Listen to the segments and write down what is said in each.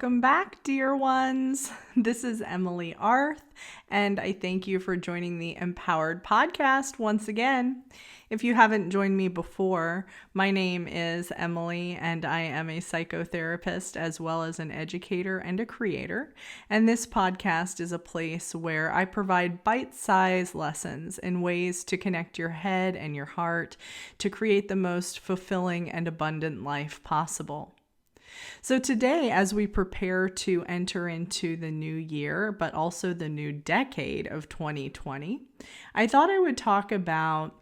Welcome back, dear ones. This is Emily Arth, and I thank you for joining the Empowered Podcast once again. If you haven't joined me before, my name is Emily, and I am a psychotherapist as well as an educator and a creator. And this podcast is a place where I provide bite-sized lessons in ways to connect your head and your heart to create the most fulfilling and abundant life possible. So today, as we prepare to enter into the new year, but also the new decade of 2020, I thought I would talk about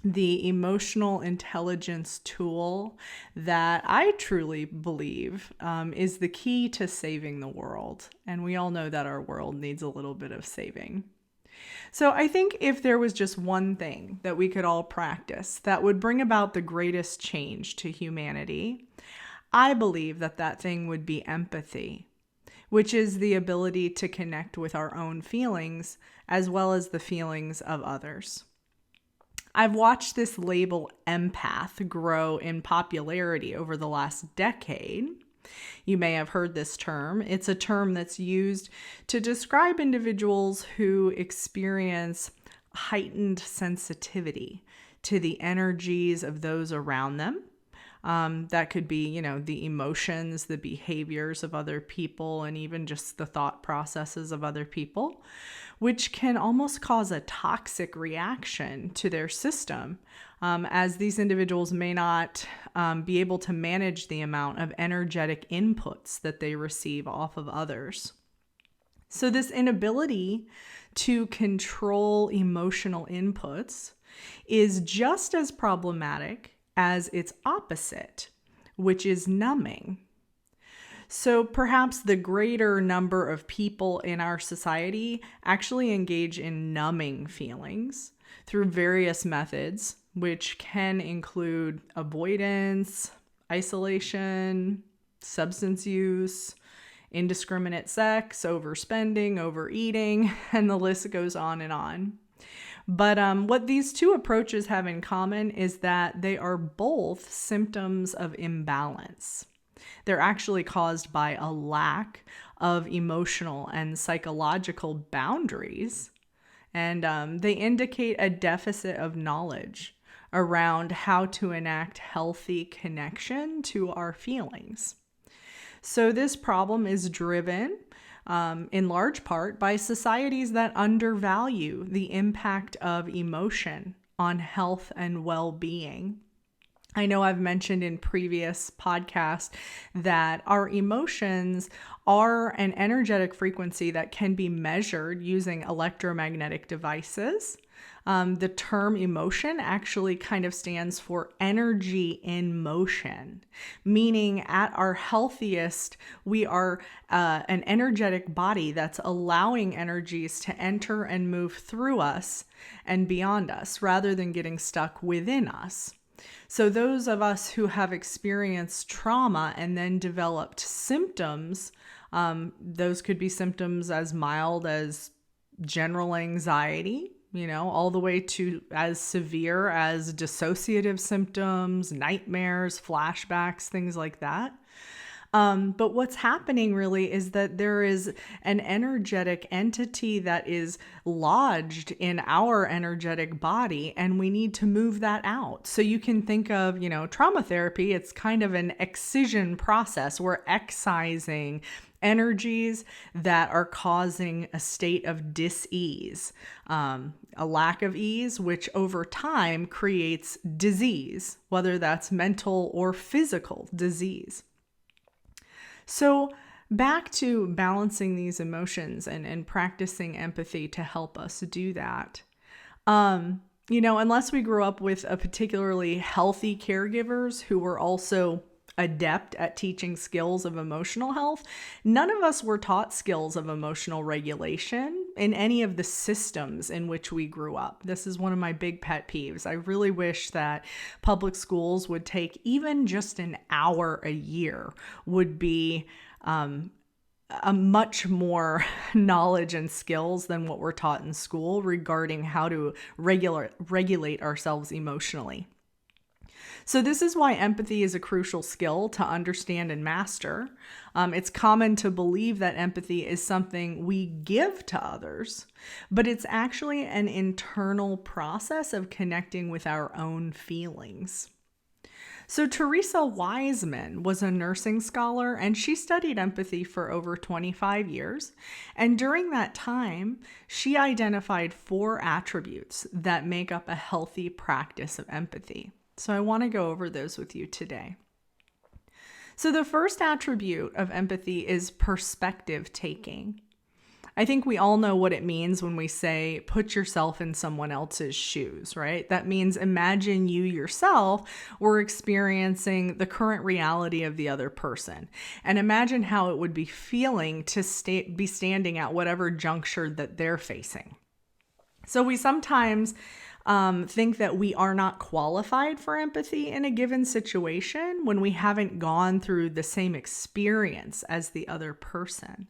the emotional intelligence tool that I truly believe is the key to saving the world. And we all know that our world needs a little bit of saving. So I think if there was just one thing that we could all practice that would bring about the greatest change to humanity, I believe that that thing would be empathy, which is the ability to connect with our own feelings as well as the feelings of others. I've watched this label empath grow in popularity over the last decade. You may have heard this term. It's a term that's used to describe individuals who experience heightened sensitivity to the energies of those around them. That could be, the emotions, the behaviors of other people, and even just the thought processes of other people, which can almost cause a toxic reaction to their system, as these individuals may not be able to manage the amount of energetic inputs that they receive off of others. So this inability to control emotional inputs is just as problematic as its opposite, which is numbing. So perhaps the greater number of people in our society actually engage in numbing feelings through various methods, which can include avoidance, isolation, substance use, indiscriminate sex, overspending, overeating, and the list goes on and on. But what these two approaches have in common is that they are both symptoms of imbalance. They're actually caused by a lack of emotional and psychological boundaries, and they indicate a deficit of knowledge around how to enact healthy connection to our feelings. So this problem is driven in large part by societies that undervalue the impact of emotion on health and well-being. I know I've mentioned in previous podcasts that our emotions are an energetic frequency that can be measured using electromagnetic devices. The term emotion actually kind of stands for energy in motion, meaning at our healthiest, we are an energetic body that's allowing energies to enter and move through us and beyond us rather than getting stuck within us. So those of us who have experienced trauma and then developed symptoms, those could be symptoms as mild as general anxiety, all the way to as severe as dissociative symptoms, nightmares, flashbacks, things like that. But what's happening really is that there is an energetic entity that is lodged in our energetic body, and we need to move that out. So you can think of, trauma therapy, it's kind of an excision process. We're excising energies that are causing a state of dis-ease, a lack of ease, which over time creates disease, whether that's mental or physical disease. So back to balancing these emotions and practicing empathy to help us do that. Unless we grew up with a particularly healthy caregivers who were also adept at teaching skills of emotional health, none of us were taught skills of emotional regulation in any of the systems in which we grew up. This is one of my big pet peeves. I really wish that public schools would take even just an hour a year would be a much more knowledge and skills than what we're taught in school regarding how to regulate ourselves emotionally. So this is why empathy is a crucial skill to understand and master. It's common to believe that empathy is something we give to others, but it's actually an internal process of connecting with our own feelings. So Teresa Wiseman was a nursing scholar, and she studied empathy for over 25 years. And during that time, she identified 4 attributes that make up a healthy practice of empathy. So I want to go over those with you today. So the first attribute of empathy is perspective taking. I think we all know what it means when we say, put yourself in someone else's shoes, right? That means imagine you yourself were experiencing the current reality of the other person. And imagine how it would be feeling to be standing at whatever juncture that they're facing. So we sometimes think that we are not qualified for empathy in a given situation when we haven't gone through the same experience as the other person.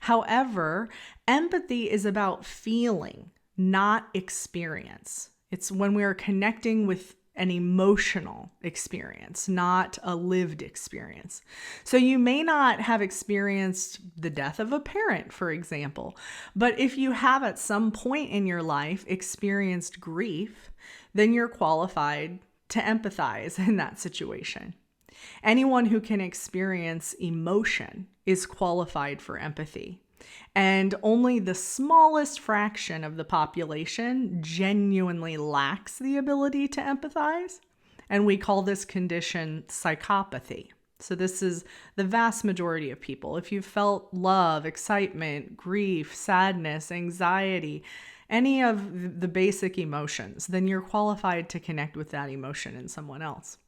However, empathy is about feeling, not experience. It's when we are connecting with an emotional experience, not a lived experience. So you may not have experienced the death of a parent, for example, but if you have at some point in your life experienced grief, then you're qualified to empathize in that situation. Anyone who can experience emotion is qualified for empathy. And only the smallest fraction of the population genuinely lacks the ability to empathize. And we call this condition psychopathy. So this is the vast majority of people. If you've felt love, excitement, grief, sadness, anxiety, any of the basic emotions, then you're qualified to connect with that emotion in someone else.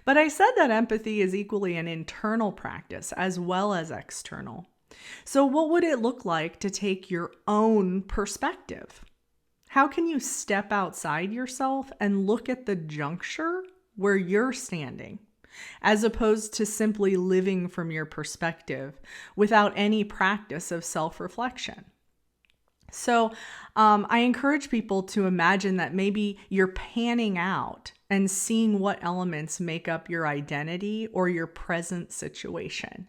But I said that empathy is equally an internal practice as well as external. So what would it look like to take your own perspective? How can you step outside yourself and look at the juncture where you're standing, as opposed to simply living from your perspective without any practice of self-reflection? So I encourage people to imagine that maybe you're panning out and seeing what elements make up your identity or your present situation.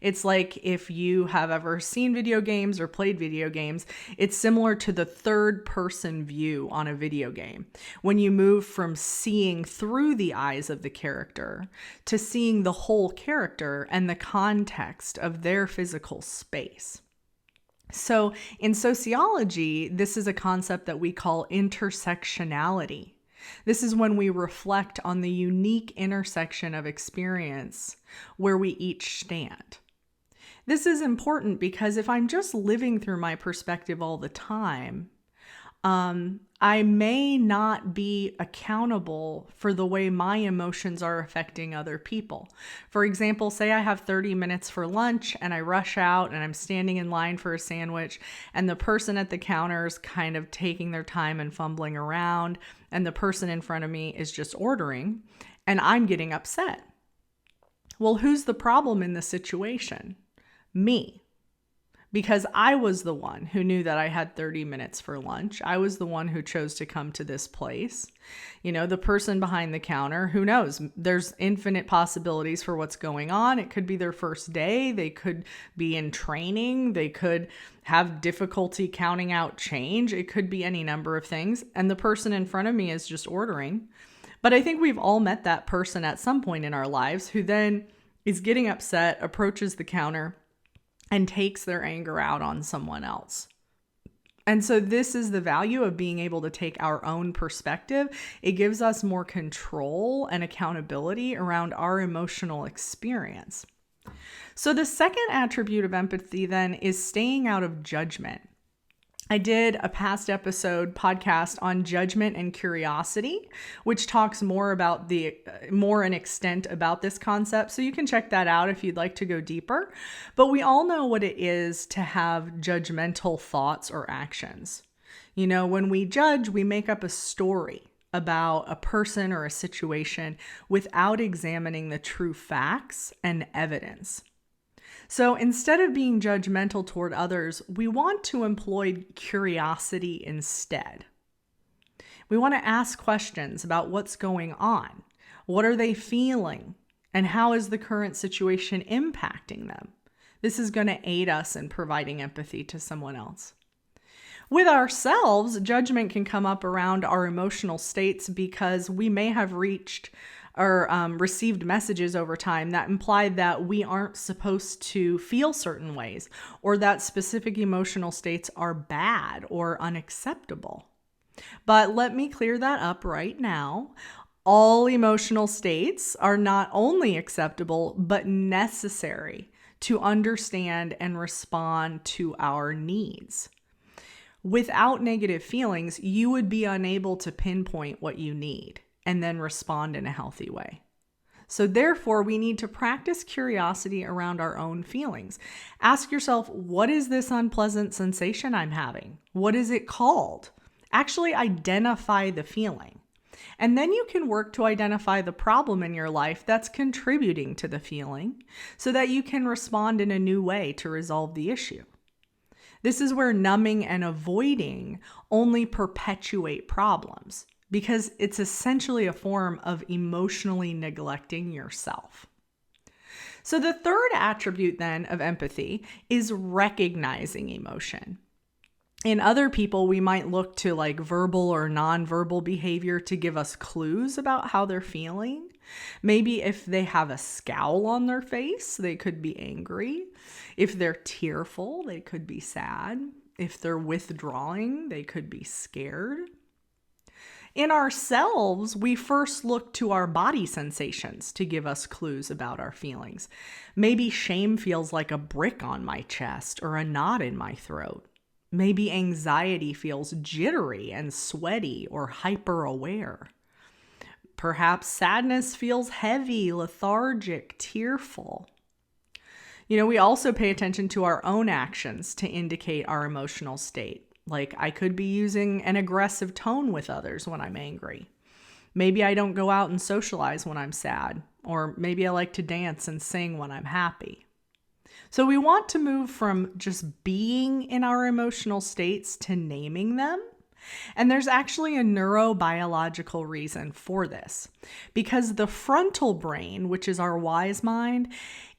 It's like if you have ever seen video games or played video games, it's similar to the third person view on a video game. When you move from seeing through the eyes of the character to seeing the whole character and the context of their physical space. So in sociology, this is a concept that we call intersectionality. This is when we reflect on the unique intersection of experience where we each stand. This is important because if I'm just living through my perspective all the time, I may not be accountable for the way my emotions are affecting other people. For example, say I have 30 minutes for lunch and I rush out and I'm standing in line for a sandwich and the person at the counter is kind of taking their time and fumbling around and the person in front of me is just ordering and I'm getting upset. Well, who's the problem in the situation? Me. Because I was the one who knew that I had 30 minutes for lunch. I was the one who chose to come to this place. You know, the person behind the counter, who knows? There's infinite possibilities for what's going on. It could be their first day. They could be in training. They could have difficulty counting out change. It could be any number of things. And the person in front of me is just ordering. But I think we've all met that person at some point in our lives who then is getting upset, approaches the counter, and takes their anger out on someone else. And so this is the value of being able to take our own perspective. It gives us more control and accountability around our emotional experience. So the second attribute of empathy then is staying out of judgment. I did a past episode podcast on judgment and curiosity, which talks more in extent about this concept. So you can check that out if you'd like to go deeper. But we all know what it is to have judgmental thoughts or actions. You know, when we judge, we make up a story about a person or a situation without examining the true facts and evidence. So instead of being judgmental toward others, we want to employ curiosity instead. We want to ask questions about what's going on What are they feeling? And how is the current situation impacting them? This is going to aid us in providing empathy to someone else. With ourselves, judgment can come up around our emotional states because we may have reached or received messages over time that imply that we aren't supposed to feel certain ways, or that specific emotional states are bad or unacceptable. But let me clear that up right now. All emotional states are not only acceptable, but necessary to understand and respond to our needs. Without negative feelings, you would be unable to pinpoint what you need and then respond in a healthy way. So therefore, we need to practice curiosity around our own feelings. Ask yourself, what is this unpleasant sensation I'm having? What is it called? Actually identify the feeling. And then you can work to identify the problem in your life that's contributing to the feeling so that you can respond in a new way to resolve the issue. This is where numbing and avoiding only perpetuate problems because it's essentially a form of emotionally neglecting yourself. So the third attribute then of empathy is recognizing emotion. In other people, we might look to like verbal or nonverbal behavior to give us clues about how they're feeling. Maybe if they have a scowl on their face, they could be angry. If they're tearful, they could be sad. If they're withdrawing, they could be scared. In ourselves, we first look to our body sensations to give us clues about our feelings. Maybe shame feels like a brick on my chest or a knot in my throat. Maybe anxiety feels jittery and sweaty or hyper-aware. Perhaps sadness feels heavy, lethargic, tearful. We also pay attention to our own actions to indicate our emotional state. Like I could be using an aggressive tone with others when I'm angry. Maybe I don't go out and socialize when I'm sad, or maybe I like to dance and sing when I'm happy. So we want to move from just being in our emotional states to naming them. And there's actually a neurobiological reason for this, because the frontal brain, which is our wise mind,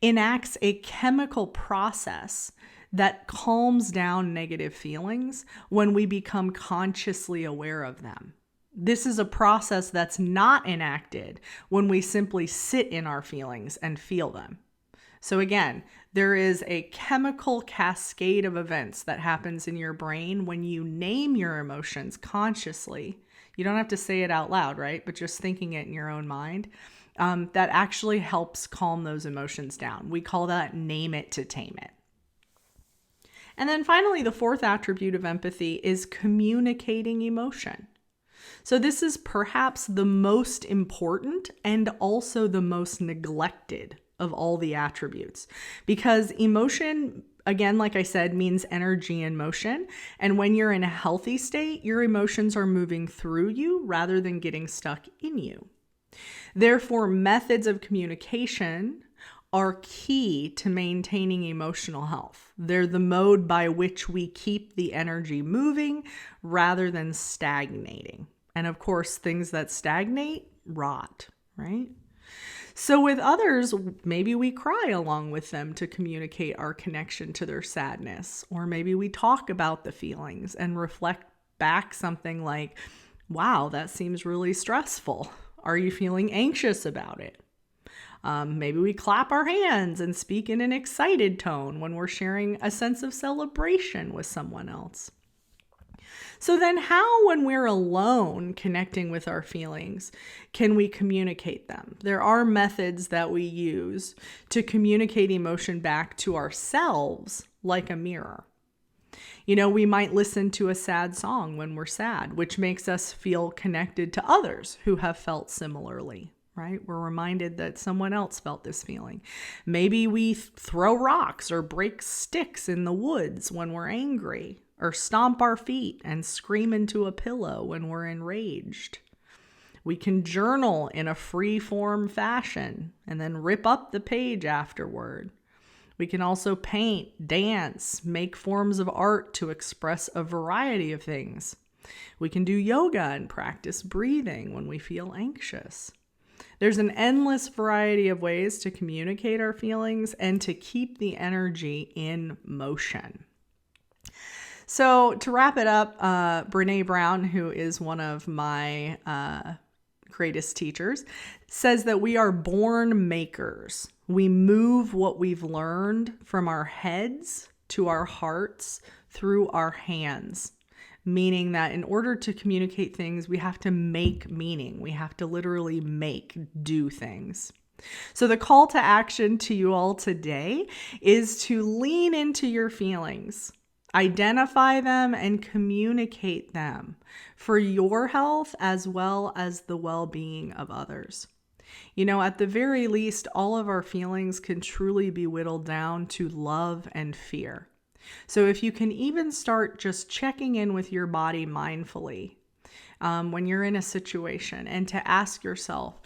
enacts a chemical process that calms down negative feelings when we become consciously aware of them. This is a process that's not enacted when we simply sit in our feelings and feel them. So again, there is a chemical cascade of events that happens in your brain when you name your emotions consciously. You don't have to say it out loud, right? But just thinking it in your own mind, that actually helps calm those emotions down. We call that name it to tame it. And then finally, the fourth attribute of empathy is communicating emotion. So this is perhaps the most important and also the most neglected of all the attributes, because emotion, again, like I said, means energy and motion. And when you're in a healthy state, your emotions are moving through you rather than getting stuck in you. Therefore, methods of communication are key to maintaining emotional health. They're the mode by which we keep the energy moving rather than stagnating. And of course, things that stagnate rot, right? So with others, maybe we cry along with them to communicate our connection to their sadness. Or maybe we talk about the feelings and reflect back something like, wow, that seems really stressful. Are you feeling anxious about it? Maybe we clap our hands and speak in an excited tone when we're sharing a sense of celebration with someone else. So then how, when we're alone connecting with our feelings, can we communicate them? There are methods that we use to communicate emotion back to ourselves like a mirror. We might listen to a sad song when we're sad, which makes us feel connected to others who have felt similarly, right? We're reminded that someone else felt this feeling. Maybe we throw rocks or break sticks in the woods when we're angry, or stomp our feet and scream into a pillow when we're enraged. We can journal in a free-form fashion and then rip up the page afterward. We can also paint, dance, make forms of art to express a variety of things. We can do yoga and practice breathing when we feel anxious. There's an endless variety of ways to communicate our feelings and to keep the energy in motion. So to wrap it up, Brene Brown, who is one of my greatest teachers, says that we are born makers. We move what we've learned from our heads to our hearts through our hands. Meaning that in order to communicate things, we have to make meaning. We have to literally do things. So the call to action to you all today is to lean into your feelings, identify them, and communicate them for your health as well as the well-being of others. At the very least, all of our feelings can truly be whittled down to love and fear. So if you can even start just checking in with your body mindfully when you're in a situation, and to ask yourself,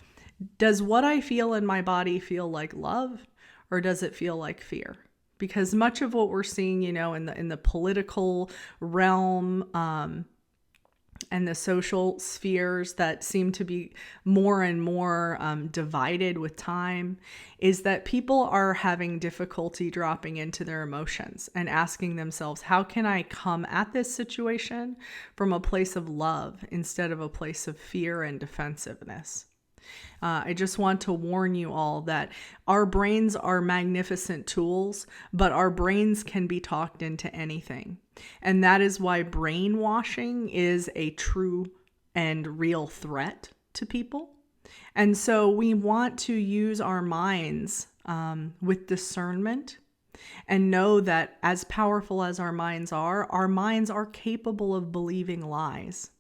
does what I feel in my body feel like love, or does it feel like fear? Because much of what we're seeing, in the political realm, and the social spheres that seem to be more and more divided with time, is that people are having difficulty dropping into their emotions and asking themselves, how can I come at this situation from a place of love instead of a place of fear and defensiveness? I just want to warn you all that our brains are magnificent tools, but our brains can be talked into anything. And that is why brainwashing is a true and real threat to people. And so we want to use our minds with discernment, and know that as powerful as our minds are capable of believing lies.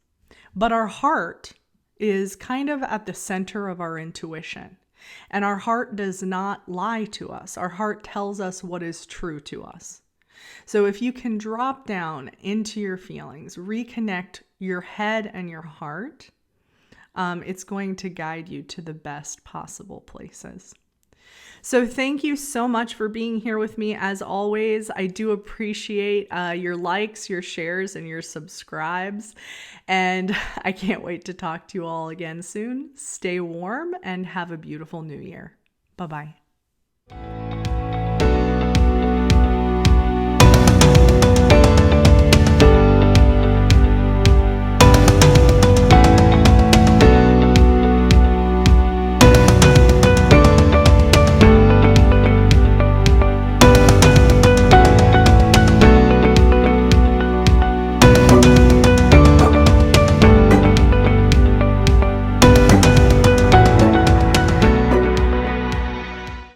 But our heart is kind of at the center of our intuition. And our heart does not lie to us. Our heart tells us what is true to us. So if you can drop down into your feelings, reconnect your head and your heart, it's going to guide you to the best possible places. So thank you so much for being here with me. As always, I do appreciate your likes, your shares, and your subscribes. And I can't wait to talk to you all again soon. Stay warm and have a beautiful new year. Bye-bye.